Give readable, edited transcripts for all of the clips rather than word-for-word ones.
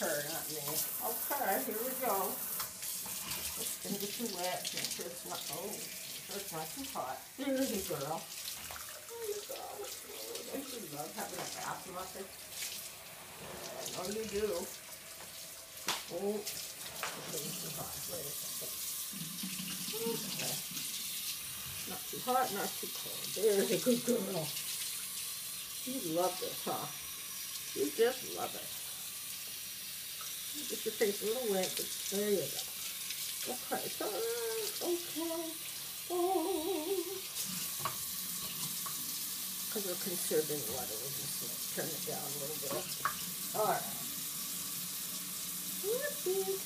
her, not me. Okay, here we go. It's gonna get you wet. Make sure it's not, oh, make sure it's not too hot. There's you, girl. There you go. Oh, don't you love having a bath muffin? I know you do. Oh, it's too hot. Wait a second. Okay. Not too hot, not too cold. There's a good girl. You love this, huh? You just love it. Get your face a little wet, but there you go. Okay, it's all right. Okay. Oh. Because we're conserving water, we'll just turn it down a little bit. All right. Whoopsie.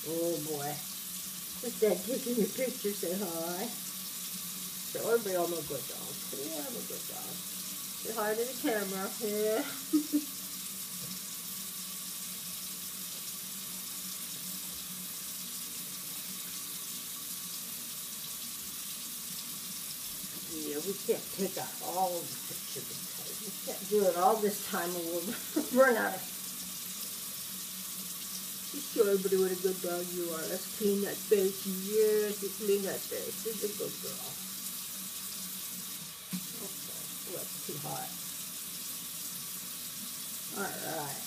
Oh boy. Is Dad taking your picture? Say hi. So everybody, I'm a good dog. Yeah, I'm a good dog. Say hi to the camera. Yeah. Yeah, we can't take out all of the pictures because we can't do it all this time and we'll run out of. Just show everybody what a good dog you are. Let's clean that face. Yes, you clean that face. She's a good girl. Okay, well, that's too hot. Alright.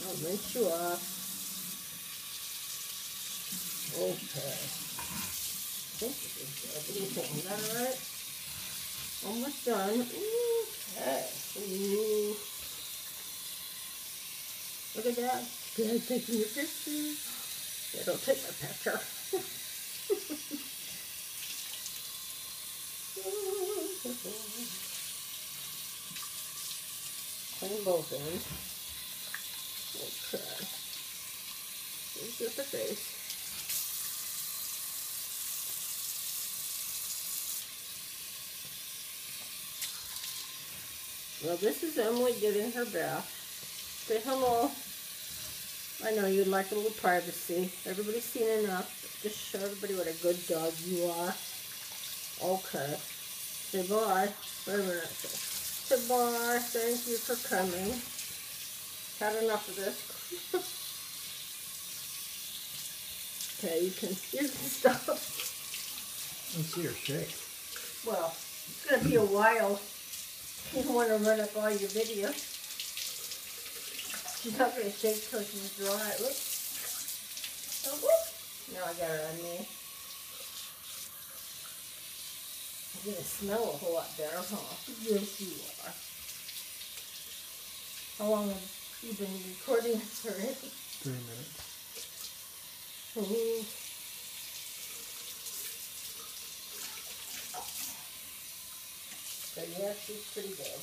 I'll rinse you off. Okay. I think this is good. What do you think? Is that alright? Almost done. Okay. Ooh. Look at that. Dad taking your picture. Yeah, don't take my picture. Clean both ends. Okay. Here's your face. Well, this is Emily getting her bath. Say hello. I know you'd like a little privacy. Everybody's seen enough. Just show everybody what a good dog you are. Okay. Say bye. Wait a minute. Say bye. Thank you for coming. Had enough of this. Okay, you can stop. Let's see her shake. Well, it's going to be a while. You don't want to run up all your videos. She's not going to shake till she's dry. Oops. Oh, whoop. Now I got her on me. You're going to smell a whole lot better, huh? Yes, you are. How long have you been recording for it? 3 minutes. Ooh. So yeah, she's pretty good.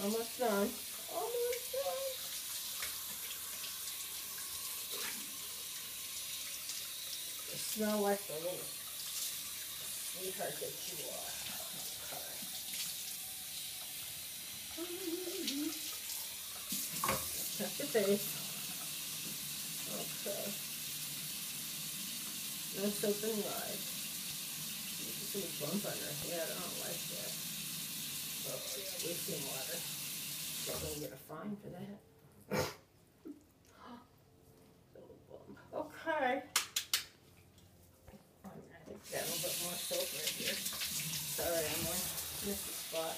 Almost done. Almost done. You smell like the little sweetheart that you are. Okay. Touch your face. Okay. No soap and lye. You can see a bump on her head. I don't like that. Oh, yeah, wasting water. I'm going to get a fine for that. Little bump. Okay. I think we got a little bit more soap right here. Sorry, Emily. Missed the spot.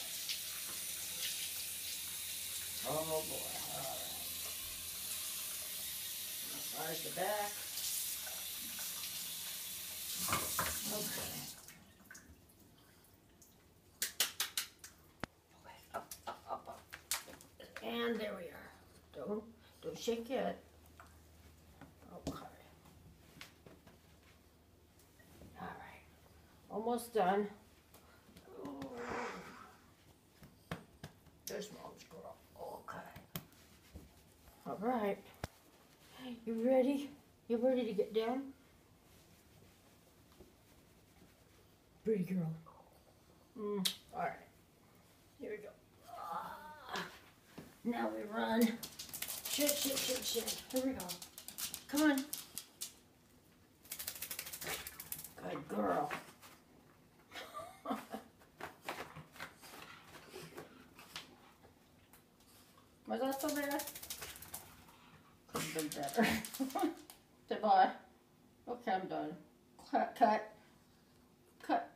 Oh boy. Alright. Massage the back. Okay. Up. And there we are. Don't shake it. Okay. Alright. Almost done. Ooh. There's Mom's girl. Okay. Alright. You ready? You ready to get down? Pretty girl. Alright. Here we go. Now we run. Shit. Here we go. Come on. Good girl. Was that so bad? Could have been better. Say bye. Okay, I'm done. Cut, cut, cut.